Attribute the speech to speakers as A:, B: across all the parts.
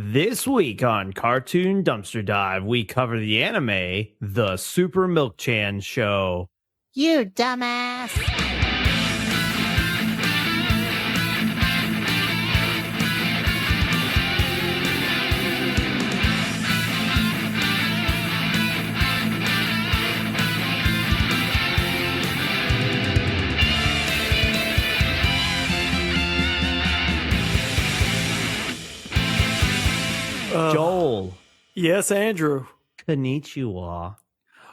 A: This week on Cartoon Dumpster Dive, we cover the anime, The Super Milk-chan Show.
B: You dumbass!
A: Joel.
C: Yes, Andrew.
A: Konnichiwa.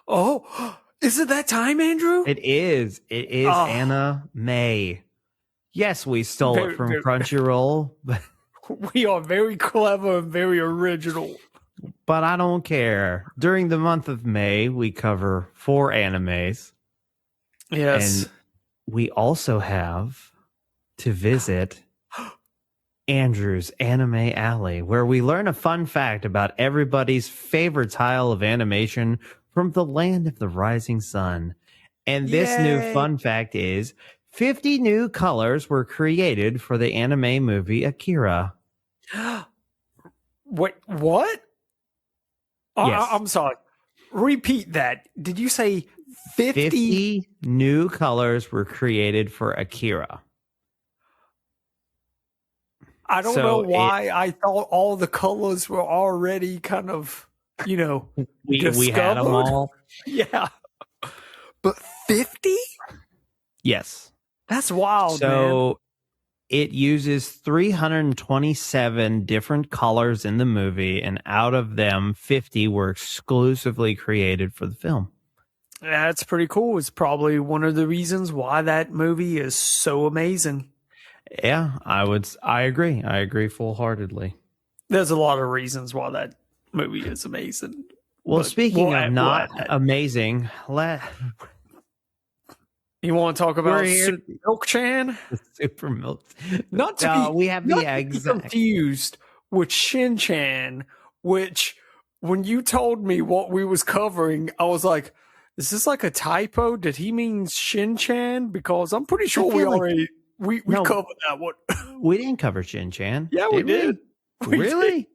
C: Oh, is it that time, Andrew?
A: It is. It is AniMay. Yes, we stole it from Crunchyroll.
C: We are very clever and very original.
A: But I don't care. During the month of May, we cover 4 animes.
C: Yes.
A: And we also have to visit Andrew's Anime Alley, where we learn a fun fact about everybody's favorite style of animation from the land of the rising sun. And this new fun fact is 50 new colors were created for the anime movie Akira.
C: Wait, what?
A: Yes.
C: I'm sorry. Repeat that. Did you say
A: 50 new colors were created for Akira.
C: I don't know why I thought all the colors were already kind of, we
A: had them all.
C: Yeah. But 50?
A: Yes.
C: That's wild, man.
A: It uses 327 different colors in the movie, and out of them, 50 were exclusively created for the film.
C: That's pretty cool. It's probably one of the reasons why that movie is so amazing.
A: Yeah, I agree. I agree full-heartantly.
C: There's a lot of reasons why that movie is amazing.
A: Well, speaking of not amazing,
C: you want to talk about Super Milk-chan?
A: Super Milk.
C: Not to be,
A: we have
C: not
A: the eggs.
C: To be confused with Shin-chan, which when you told me what we was covering, I was like, is this like a typo? Did he mean Shin-chan? Because I'm pretty sure we already... We covered that one.
A: We didn't cover Shin-chan.
C: Yeah, we did.
A: Really?
C: Did.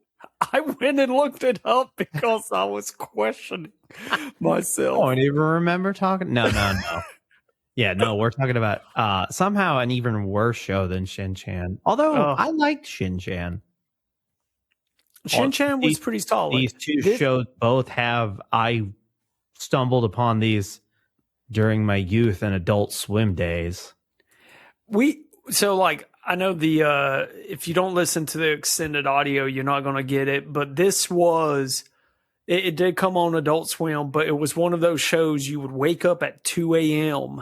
C: I went and looked it up because I was questioning myself.
A: I don't even remember talking. No. Yeah, no, we're talking about somehow an even worse show than Shin-chan. Although I liked Shin-chan.
C: Shin-chan was pretty solid.
A: These two shows both have... I stumbled upon these during my youth and Adult Swim days.
C: I know if you don't listen to the extended audio, you're not going to get it, but it did come on Adult Swim, but it was one of those shows you would wake up at 2 a.m.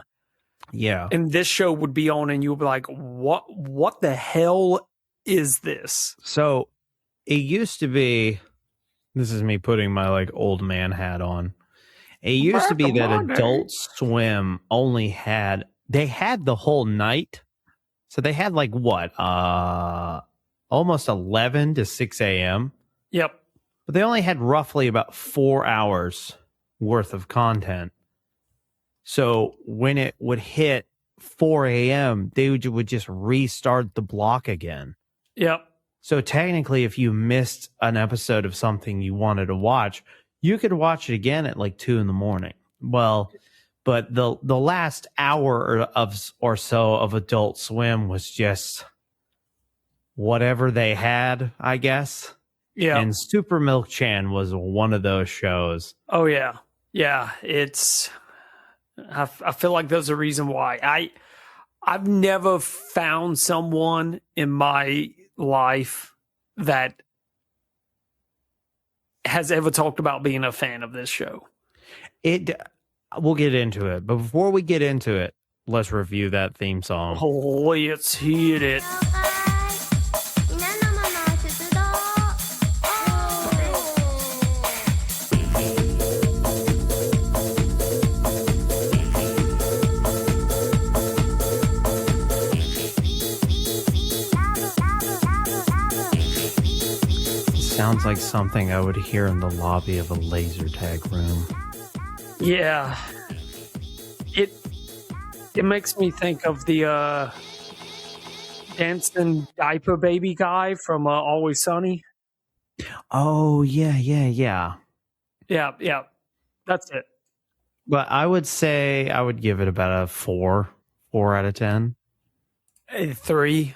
A: Yeah.
C: And this show would be on and you would be like, what the hell is this?
A: So it used to be, this is me putting my old man hat on. It used to be that Adult Swim only had, they had the whole night. So they had almost 11 to 6 a.m.
C: Yep.
A: But they only had roughly about 4 hours worth of content. So when it would hit 4 a.m., they would just restart the block again.
C: Yep.
A: So technically, if you missed an episode of something you wanted to watch, you could watch it again at 2 in the morning. Well... But the last hour or so of Adult Swim was just whatever they had, I guess.
C: Yeah.
A: And Super Milk-chan was one of those shows.
C: Oh, yeah. Yeah. I feel like there's a reason why. I've never found someone in my life that has ever talked about being a fan of this show.
A: We'll get into it, but before we get into it, let's review that theme song.
C: Oh, let's hit it.
A: Sounds like something I would hear in the lobby of a laser tag room.
C: Yeah, it makes me think of the dancing diaper baby guy from Always Sunny.
A: Oh, yeah, yeah, yeah.
C: Yeah. That's it.
A: But I would say I would give it about a 4 out of 10.
C: 3.
A: 3,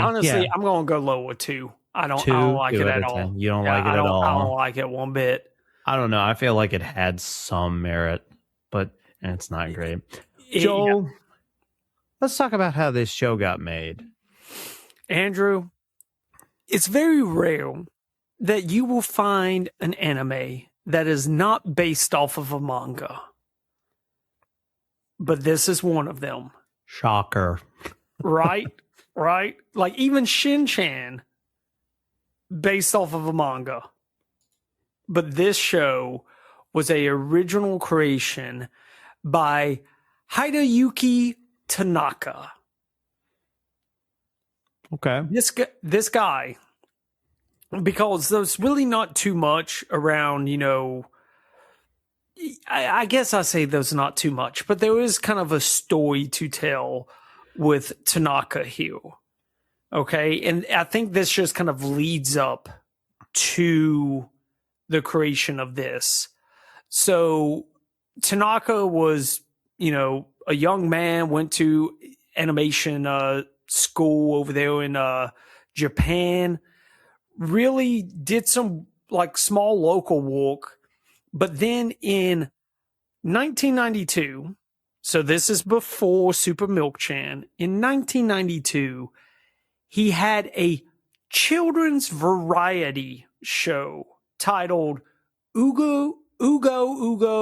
C: Honestly,
A: yeah.
C: I'm going to go lower 2. I don't
A: 2,
C: like
A: 2
C: it
A: out
C: at
A: of
C: all.
A: 10. You don't
C: Yeah,
A: like it at
C: I don't
A: all.
C: like it one bit.
A: I don't know. I feel like it had some merit, but it's not great.
C: Yeah.
A: Joel, let's talk about how this show got made.
C: Andrew, it's very rare that you will find an anime that is not based off of a manga. But this is one of them.
A: Shocker.
C: Right? Right? Like even Shin-Chan based off of a manga. But this show was a original creation by Hideyuki Tanaka.
A: Okay.
C: This guy, because there's really not too much around, I guess I say there's not too much, but there is kind of a story to tell with Tanaka here. Okay. And I think this just kind of leads up to the creation of this. So Tanaka was, a young man, went to animation school over there in Japan, really did some like small local work. But then in 1992, so this is before Super Milk Chan, in 1992, he had a children's variety show titled Ugo Ruga.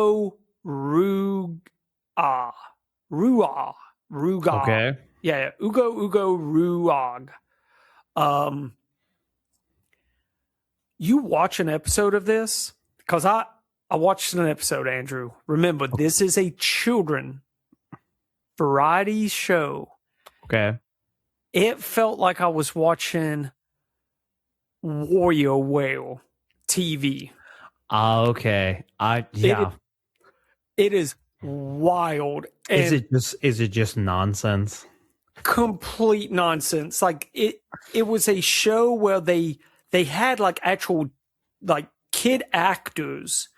A: Okay.
C: Yeah, Ugo Ruag. You watch an episode of this? Because I watched an episode, Andrew. Remember, this is a children variety show.
A: Okay.
C: It felt like I was watching Warrior Whale TV.
A: Okay.
C: It is wild.
A: Is it just nonsense?
C: Complete nonsense. Like it was a show where they had like actual like kid actors,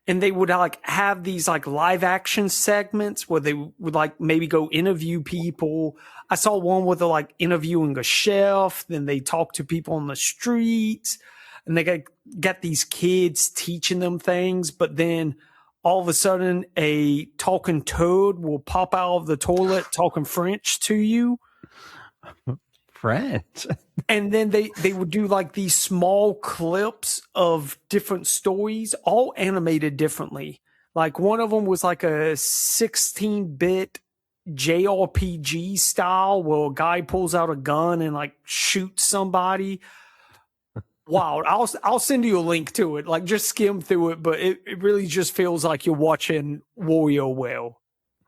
C: and they would like have these like live action segments where they would like maybe go interview people. I saw one where they're like interviewing a chef, then they talk to people on the streets, and they got these kids teaching them things, but then all of a sudden a talking toad will pop out of the toilet talking French to you.
A: French.
C: And then they would do like these small clips of different stories, all animated differently. Like one of them was like a 16-bit JRPG style where a guy pulls out a gun and like shoots somebody. Wow, I'll send you a link to it. Like just skim through it, but it really just feels like you're watching Warrior Whale,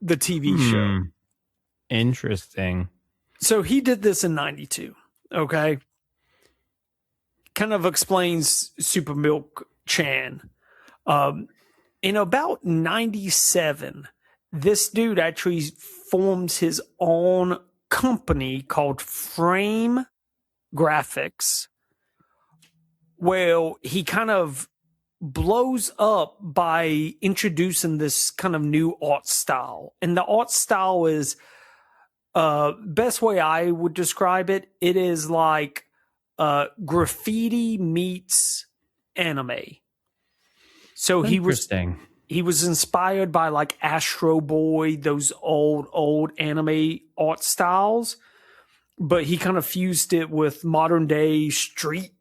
C: the TV show.
A: Interesting.
C: So he did this in 92. Okay. Kind of explains Super Milk Chan. In about 97, this dude actually forms his own company called Frame Graphics, where he kind of blows up by introducing this kind of new art style. And the art style is, best way I would describe it, it is like graffiti meets anime. So he was inspired by like Astro Boy, those old anime art styles, but he kind of fused it with modern day street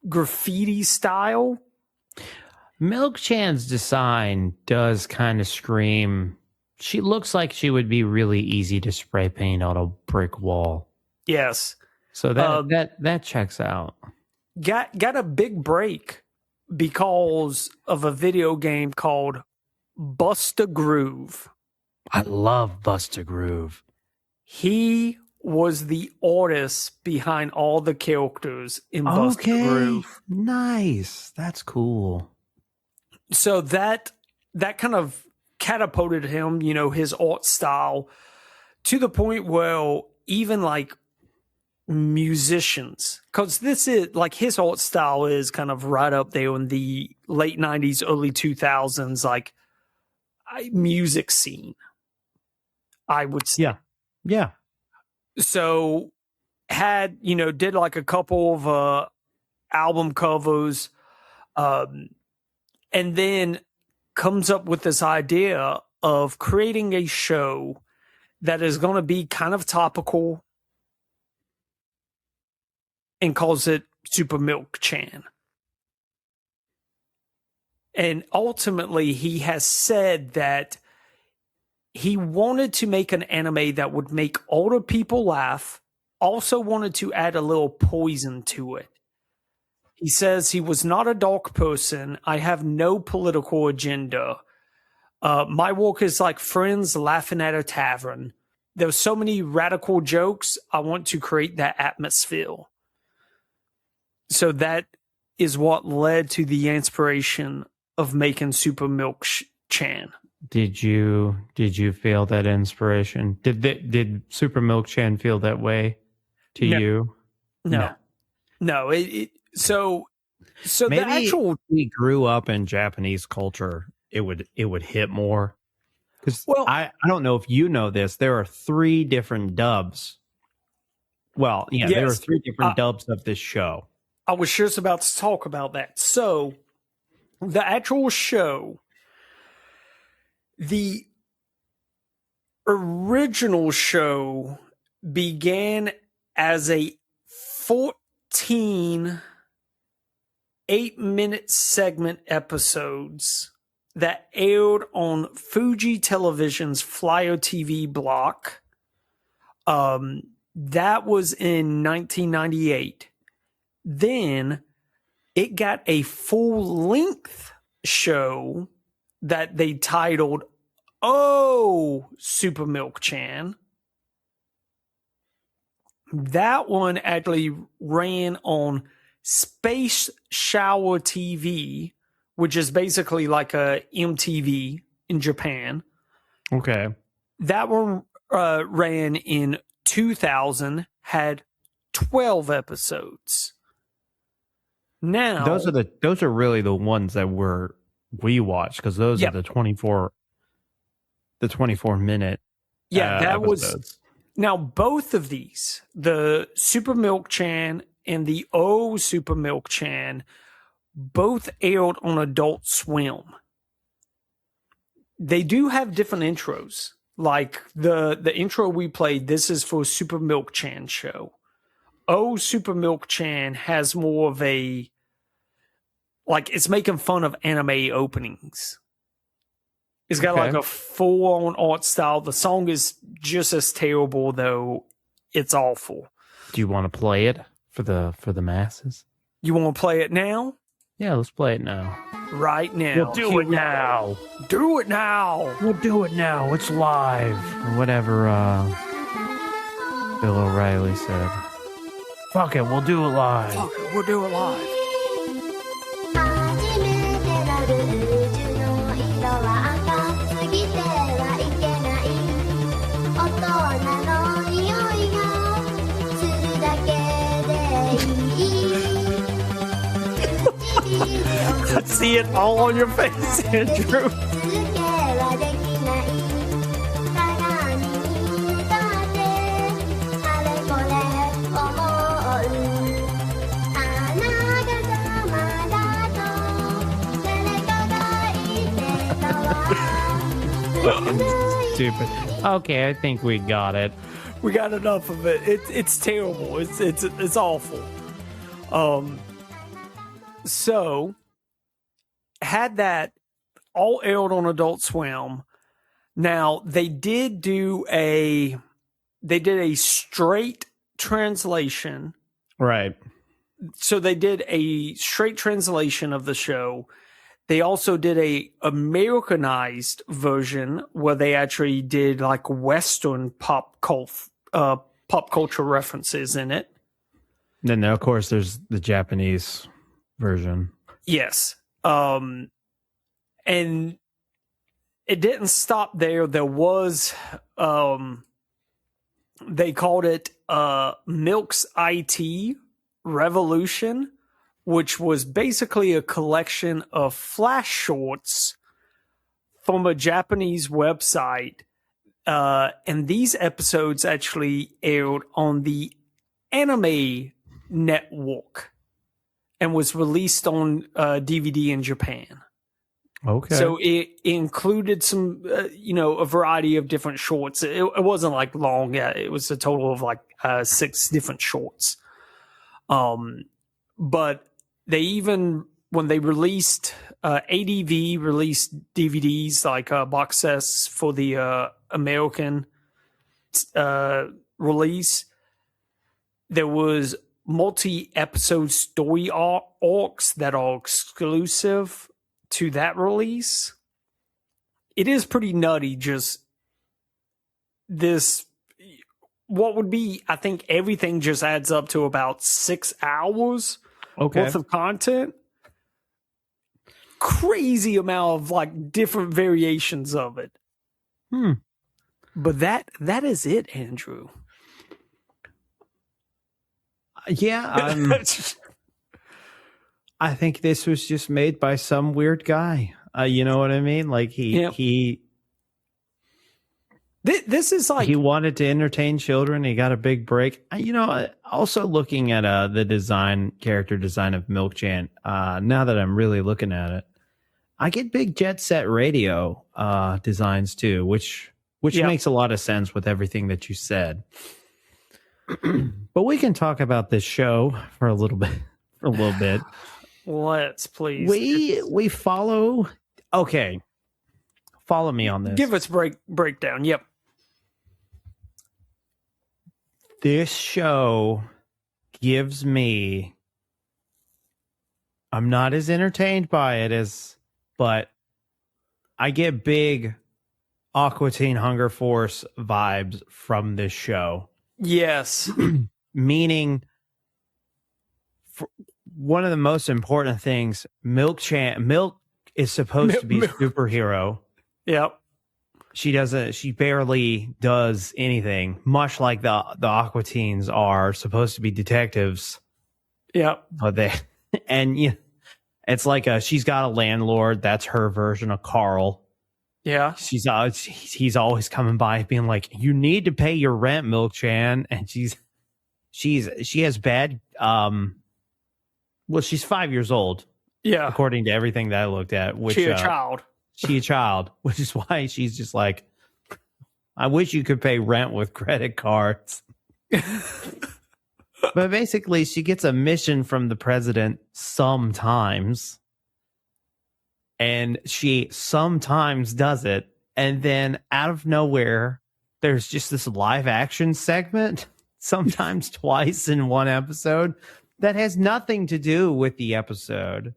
C: graffiti style.
A: Milk Chan's design does kind of scream. She looks like she would be really easy to spray paint on a brick wall.
C: Yes.
A: So that checks out.
C: Got a big break because of a video game called Busta Groove.
A: I love Busta Groove.
C: He was the artist behind all the characters in Busta Groove.
A: Nice. That's cool.
C: So that kind of catapulted him, his art style, to the point where even like musicians, because this is like his art style is kind of right up there in the late 90s, early 2000s, like music scene, I would say.
A: Yeah.
C: So had, did like a couple of album covers, and then comes up with this idea of creating a show that is going to be kind of topical and calls it Super Milk Chan. And ultimately, he has said that he wanted to make an anime that would make older people laugh, also wanted to add a little poison to it. He says he was not a dark person. I have no political agenda. My work is like friends laughing at a tavern. There's so many radical jokes. I want to create that atmosphere. So that is what led to the inspiration of making Super Milk Chan.
A: Did you feel that inspiration? Did Super Milk Chan feel that way to you?
C: No. So
A: maybe
C: the actual,
A: we grew up in Japanese culture, it would hit more. Because I don't know if you know this, there are 3 different dubs. Well, yeah,
C: yes,
A: there are 3 different dubs of this show.
C: I was just about to talk about that. So the actual show, the original show began as a 14 8-minute segment episodes that aired on Fuji Television's Flyer TV block. That was in 1998. Then it got a full-length show that they titled Oh, Super Milk Chan. That one actually ran on Space Shower TV, which is basically like a MTV in Japan.
A: Okay.
C: That one ran in 2000, had 12 episodes. Now
A: those are really the ones that we watched, because those are the 24 minute
C: that
A: episodes.
C: was now both of these, the Super Milk Chan and the Oh Super Milk Chan, both aired on Adult Swim. They do have different intros. Like the intro we played, this is for Super Milk Chan show. Oh Super Milk Chan has more of a, like, it's making fun of anime openings. It's got like a full-on art style. The song is just as terrible, though. It's awful.
A: Do you want to play it for the masses?
C: You want to play it now?
A: Yeah, let's play it now.
C: Right now.
A: We'll do it now.
C: Do it now.
A: We'll do it now. It's live. Or whatever Bill O'Reilly said. Fuck it, we'll do it live.
C: Fuck it, we'll do it live. I see it all on your face, Andrew.
A: Stupid. Okay, I think we got it.
C: We got enough of it. It's terrible. It's awful. So had that all aired on Adult Swim. Now they did a straight translation.
A: Right.
C: So they did a straight translation of the show. They also did a Americanized version where they actually did like Western pop culture references in it.
A: Then of course there's the Japanese version.
C: Yes. And it didn't stop there. There was they called it Milk's IT Revolution, which was basically a collection of flash shorts from a Japanese website. And these episodes actually aired on the AniMay network and was released on DVD in Japan.
A: Okay.
C: So it included some, a variety of different shorts. It wasn't like long. Yeah, it was a total of like 6 different shorts. But they even, when they released, ADV released DVDs, like box sets for the American release, there was multi-episode story arcs that are exclusive to that release. It is pretty nutty, just this, what would be, I think everything just adds up to about 6 hours worth of content. Crazy amount of like different variations of it. But that is it, Andrew.
A: Yeah, I think this was just made by some weird guy. You know what I mean? Like he
C: this is like,
A: he wanted to entertain children. He got a big break. Also looking at the character design of Milk-chan. Now that I'm really looking at it, I get big Jet Set Radio designs too, which makes a lot of sense with everything that you said. But we can talk about this show for a little bit.
C: Let's please.
A: We follow. Okay, follow me on this.
C: Give us breakdown. Yep.
A: This show gives me. I'm not as entertained by it but I get big Aqua Teen Hunger Force vibes from this show.
C: Yes.
A: Meaning, one of the most important things, Milk is supposed to be a superhero.
C: Yep.
A: She barely does anything, much like the Aqua Teens are supposed to be detectives.
C: Yep.
A: But it's like she's got a landlord. That's her version of Carl.
C: Yeah.
A: He's always coming by being like, you need to pay your rent, Milk-chan. And she has bad, she's 5 years old.
C: Yeah.
A: According to everything that I looked at,
C: she's a child.
A: She's a child, which is why she's just like, I wish you could pay rent with credit cards. But basically she gets a mission from the president sometimes. And she sometimes does it. And then out of nowhere, there's just this live action segment, sometimes twice in one episode, that has nothing to do with the episode.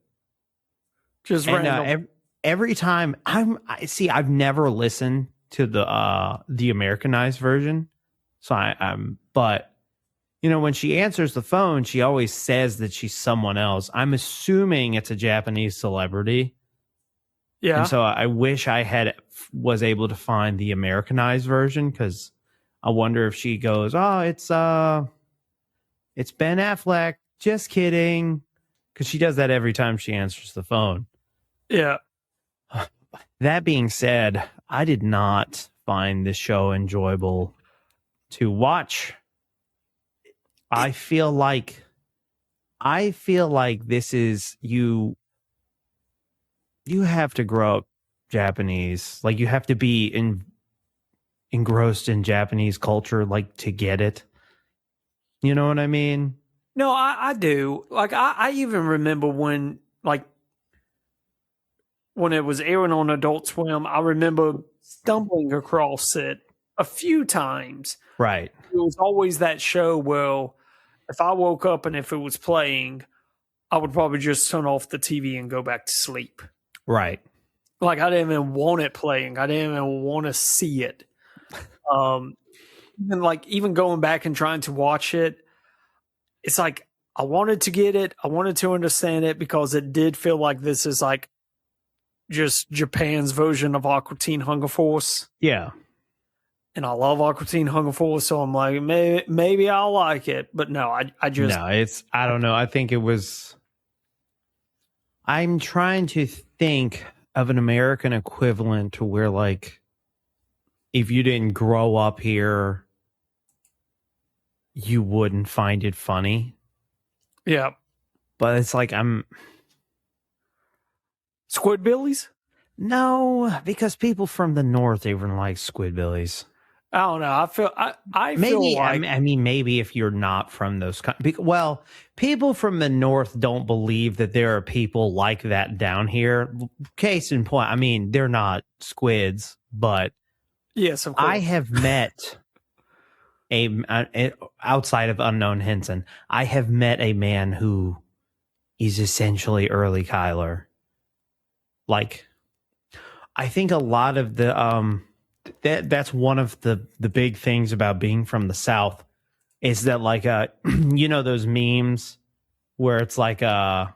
C: Just random.
A: Every time I've never listened to the Americanized version. So but when she answers the phone, she always says that she's someone else. I'm assuming it's a Japanese celebrity.
C: Yeah.
A: And so I wish I was able to find the Americanized version, because I wonder if she goes, "Oh, it's Ben Affleck." Just kidding, because she does that every time she answers the phone.
C: Yeah.
A: That being said, I did not find this show enjoyable to watch. I feel like this is you have to grow up Japanese. Like, you have to be engrossed in Japanese culture, like, to get it. You know what I mean?
C: No, I do. Like, I even remember when it was airing on Adult Swim, I remember stumbling across it a few times.
A: Right.
C: It was always that show where if I woke up and if it was playing, I would probably just turn off the TV and go back to sleep.
A: Right.
C: Like, I didn't even want it playing. I didn't even want to see it. Even going back and trying to watch it, it's like, I wanted to get it. I wanted to understand it, because it did feel like this is like just Japan's version of Aqua Teen Hunger Force.
A: Yeah.
C: and I love Aqua Teen Hunger Force, so I'm like, maybe I'll like it. But no, I just
A: No, I don't know. I think it was. I'm trying to think of an American equivalent to where, like, if you didn't grow up here, you wouldn't find it funny.
C: yeah.
A: But it's like
C: Squidbillies?
A: no, because people from the north even like Squidbillies.
C: I don't know. I
A: Maybe
C: feel like
A: I mean maybe if you're not from those well, people from the north don't believe that there are people like that down here. Case in point, I mean they're not squids, but
C: yes, of course.
A: I have met outside of Unknown Henson, I have met a man who is essentially early Kyler. Like, I think a lot of the that's one of the big things about being from the South is that, like, you know those memes where it's like a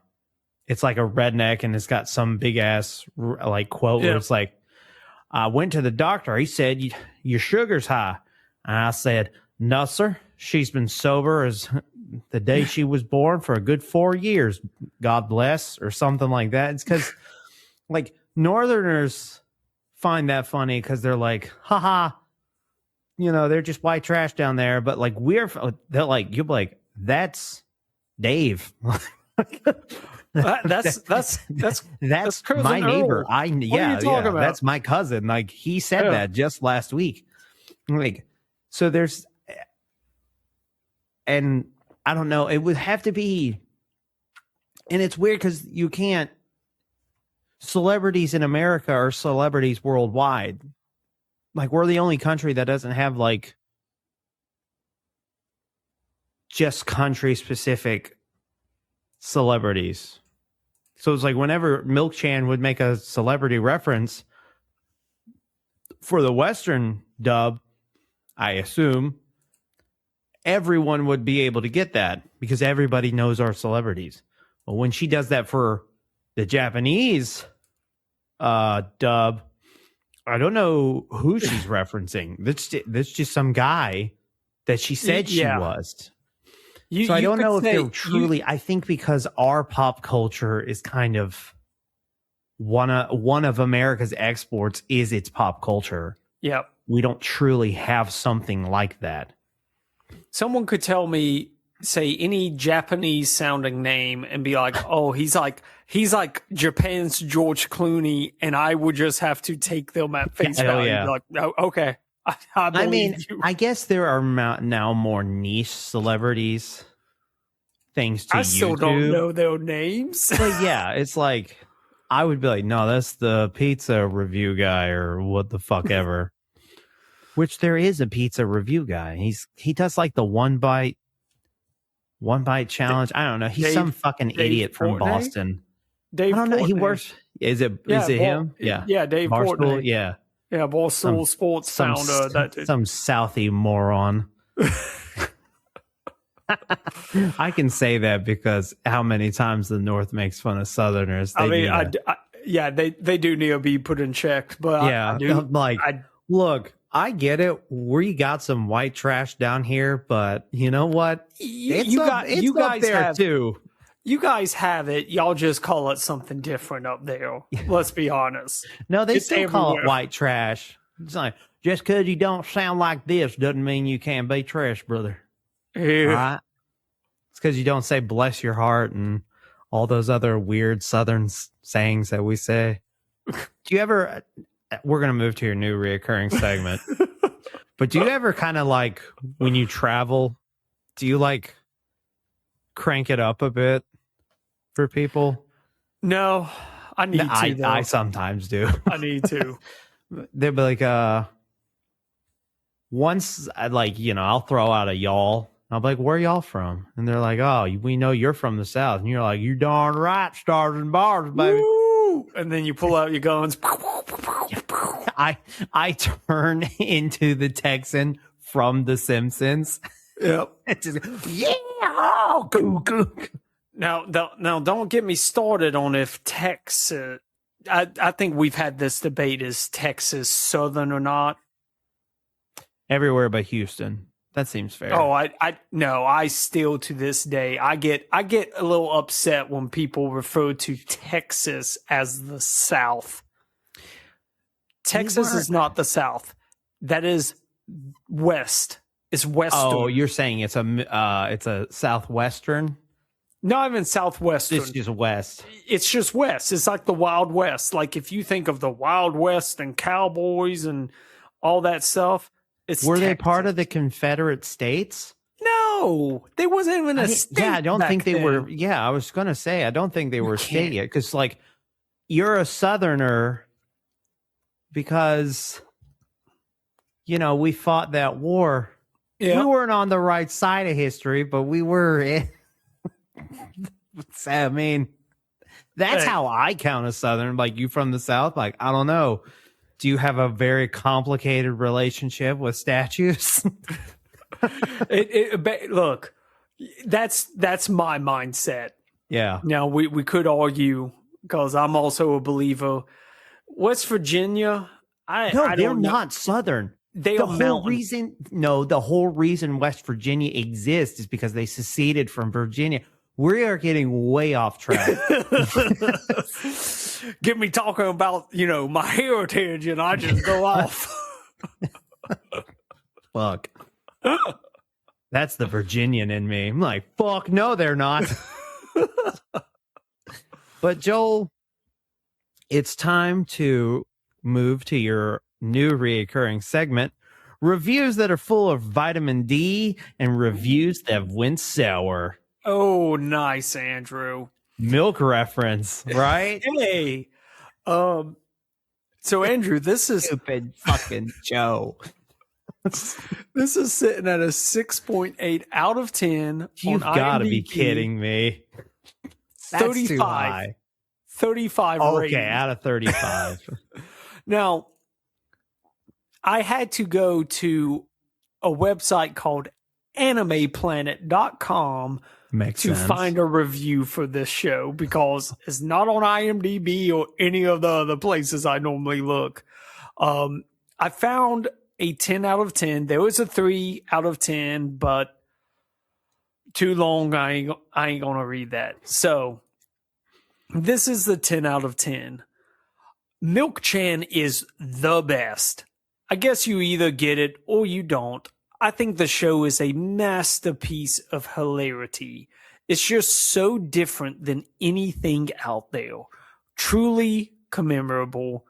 A: redneck and it's got some big ass like quote where it's like, I went to the doctor, he said your sugar's high, and I said, no sir, she's been sober as the day she was born for a good 4 years, God bless, or something like that. It's because like Northerners find that funny because they're like, haha, you know, they're just white trash down there. But like they're like, you'll be like, that's Dave.
C: that's
A: my neighbor.
C: Earl. About?
A: That's my cousin. Like he said that just last week. Like, so there's, and I don't know, it would have to be, and it's weird because you can't. Celebrities in America are celebrities worldwide. Like we're the only country that doesn't have like just country specific celebrities. So it's like whenever Milk Chan would make a celebrity reference for the Western dub, I assume everyone would be able to get that because everybody knows our celebrities. But when she does that for the Japanese dub, I don't know who she's referencing. That's just some guy that she said she was. So I don't know if they're truly. I think because our pop culture is kind of one of America's exports is its pop culture.
C: Yeah, we
A: don't truly have something like that.
C: Someone could tell me, say any Japanese sounding name and be like, oh, he's like Japan's George Clooney, and I would just have to take them at face value. Yeah. Like, oh, okay. I
A: mean, I guess there are now more niche celebrities. Thanks to YouTube.
C: I still don't know their names.
A: But yeah, it's like, I would be like, no, that's the pizza review guy or what the fuck ever. Which there is a pizza review guy. He does like the one bite challenge. I don't know. He's some fucking idiot from Boston.
C: Dave,
A: I don't know. He works. Is it him? Yeah.
C: Yeah, Dave Portnoy.
A: Yeah.
C: Yeah, Barstool Sports founder.
A: Some Southie moron. I can say that because how many times the North makes fun of Southerners.
C: They do need to be put in check. But
A: yeah, look, I get it. We got some white trash down here, but you know what?
C: You guys have it. Y'all just call it something different up there. Let's be honest.
A: No, they still call it white trash. It's like, just because you don't sound like this doesn't mean you can't be trash, brother.
C: Yeah.
A: All right? It's because you don't say bless your heart and all those other weird Southern sayings that we say. Do you ever, we're going to move to your new reoccurring segment, but do you ever kind of like, when you travel, do you like crank it up a bit for people?
C: No, I need to.
A: I sometimes do.
C: I need to.
A: They'll be like, once I I'll throw out a y'all. I'll be like, where y'all from? And they're like, oh, we know you're from the South. And you're like, you darn right, stars and bars, baby.
C: Woo! And then you pull out your guns.
A: I turn into the Texan from The Simpsons.
C: Yep.
A: Just, yeah, oh, goo.
C: Now, don't get me started on if Texas. I think we've had this debate: is Texas Southern or not?
A: Everywhere but Houston. That seems fair.
C: Oh, I still to this day I get a little upset when people refer to Texas as the South. Texas is not the South. That is West. It's Western.
A: Oh, you're saying it's a Southwestern?
C: Not even Southwestern.
A: It's just West.
C: It's just West. It's like the Wild West. Like if you think of the Wild West and cowboys and all that stuff,
A: Were they part of the Confederate States?
C: No, they wasn't even a state.
A: Yeah, I don't think they were. Yeah, I was going to say, I don't think they were a state yet. Because, like, you're a Southerner because, you know, we fought that war. Yeah. We weren't on the right side of history, but we were. I mean, that's how I count a Southern. Like, you from the South? Like, I don't know. Do you have a very complicated relationship with statues?
C: Look, that's my mindset.
A: Yeah.
C: Now we could argue because I'm also a believer. West Virginia,
A: they're not Southern.
C: The
A: whole reason West Virginia exists is because they seceded from Virginia. We are getting way off track.
C: Get me talking about, my heritage and I just go off.
A: Fuck. That's the Virginian in me. I'm like, fuck, no, they're not. But Joel, it's time to move to your new reoccurring segment, reviews that are full of vitamin D and reviews that went sour.
C: Oh, nice, Andrew.
A: Milk reference, right?
C: Hey. So Andrew, this is
A: stupid fucking Joe.
C: This is sitting at a 6.8 out of 10.
A: You've got to be kidding me. That's
C: 35.
A: too high.
C: 35 rating.
A: Okay, out of 35.
C: Now, I had to go to a website called AniMayPlanet.com to find a review for this show because it's not on IMDb or any of the other places I normally look. I found a 10 out of 10. There was a 3 out of 10, but too long. I ain't gonna read that. So this is the 10 out of 10. Milk Chan is the best. I guess you either get it or you don't. I think the show is a masterpiece of hilarity. It's just so different than anything out there. Truly commemorable.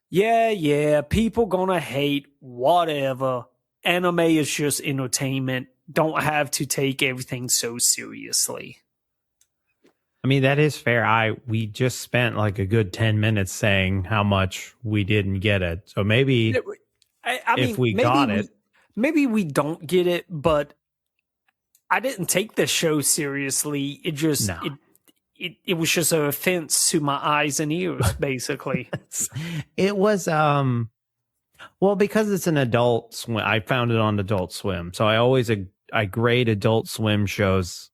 C: Yeah, people gonna hate, whatever. Anime is just entertainment. Don't have to take everything so seriously.
A: I mean, that is fair. We just spent like a good 10 minutes saying how much we didn't get it. So maybe if we got it.
C: Maybe we don't get it, but I didn't take the show seriously. It just it was just an offense to my eyes and ears, basically.
A: It was well, because it's an Adult Swim. I found it on Adult Swim, so I grade Adult Swim shows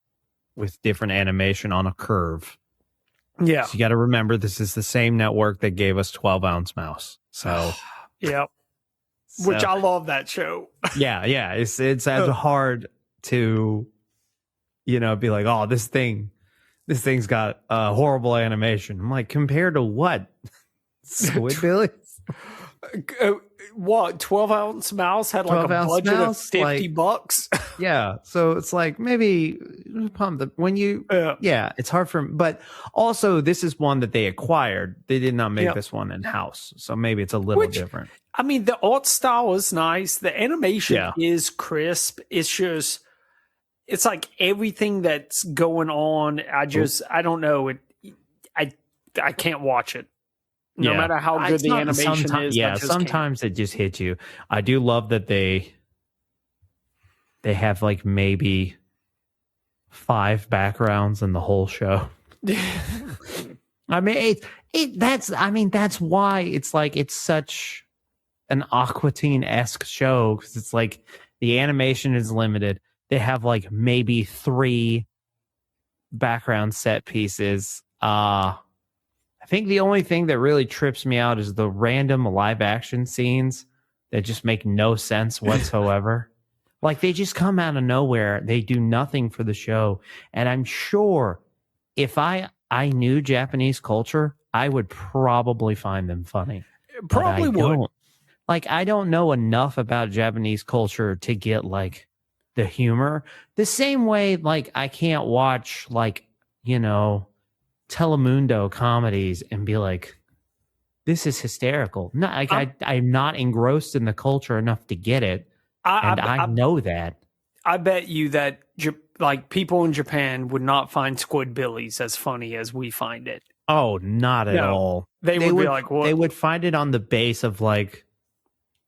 A: with different animation on a curve.
C: Yeah,
A: so you got to remember this is the same network that gave us 12-Ounce Mouse. So
C: yeah. Which I love that show.
A: yeah. It's as hard to, be like, oh, this thing's got horrible animation. I'm like, compared to what? Squidbillies?
C: What? 12-Ounce Mouse had like a budget of $50.
A: Yeah. So it's like maybe when you, it's hard for, but also this is one that they acquired. They did not make this one in house. So maybe it's a little different.
C: I mean, the art style is nice. The animation is crisp. It's just, it's like everything that's going on. I don't know. I can't watch it. No matter how good the animation is.
A: Yeah, sometimes it just hits you. I do love that they have like maybe 5 backgrounds in the whole show. I mean, that's why it's like it's such an Aqua Teen-esque show, because it's like the animation is limited. They have like maybe 3 background set pieces. I think the only thing that really trips me out is the random live action scenes that just make no sense whatsoever. Like they just come out of nowhere. They do nothing for the show. And I'm sure if I knew Japanese culture, I would probably find them funny.
C: Probably would.
A: Like, I don't know enough about Japanese culture to get like the humor. The same way, like, I can't watch like, Telemundo comedies and be like, this is hysterical. No, like I'm not engrossed in the culture enough to get it. I know that.
C: I bet you that like people in Japan would not find Squidbillies as funny as we find it.
A: Oh, not at all.
C: They would be like, what?
A: They would find it on the base of like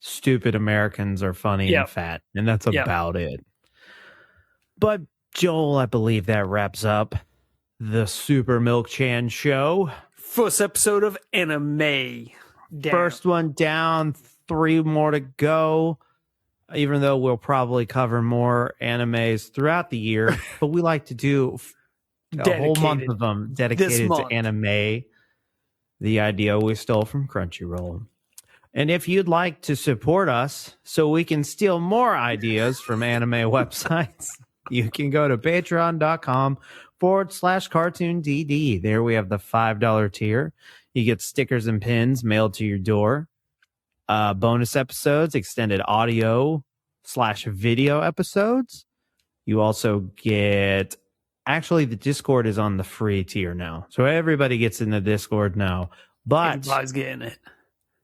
A: stupid Americans are funny and fat, and that's about it. But Joel, I believe that wraps up the Super Milk Chan show.
C: First episode of AniMay.
A: First one down, 3 more to go. Even though we'll probably cover more animes throughout the year, but we like to do a whole month of them dedicated to AniMay, the idea we stole from Crunchyroll. And if you'd like to support us so we can steal more ideas from anime websites, you can go to patreon.com/cartoondd. There we have the $5 tier. You get stickers and pins mailed to your door. Bonus episodes, extended audio/video episodes. You also get, actually the Discord is on the free tier now. So everybody gets in the Discord now. But
C: everybody's getting it.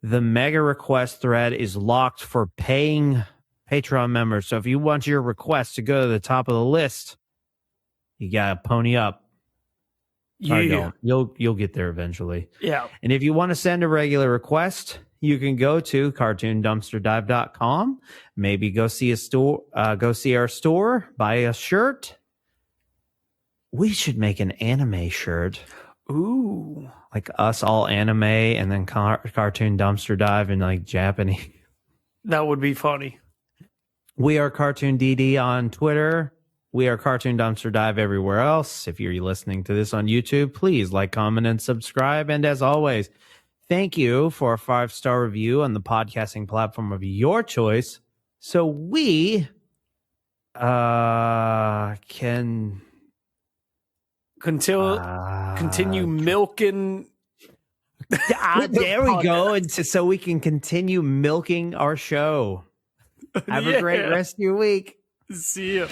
A: The mega request thread is locked for paying Patreon members. So if you want your request to go to the top of the list, you gotta pony up.
C: Yeah.
A: You'll get there eventually.
C: Yeah.
A: And if you want to send a regular request, you can go to cartoondumpsterdive.com. Maybe go see our store, buy a shirt. We should make an anime shirt.
C: Ooh.
A: Like us all anime and then cartoon dumpster dive in like Japanese.
C: That would be funny.
A: We are Cartoon DD on Twitter. We are Cartoon Dumpster Dive everywhere else. If you're listening to this on YouTube, please like, comment, and subscribe. And as always, thank you for a 5-star review on the podcasting platform of your choice, so we can
C: continue milking.
A: There we go, and so we can continue milking our show. Have a great rest of your week.
C: See ya.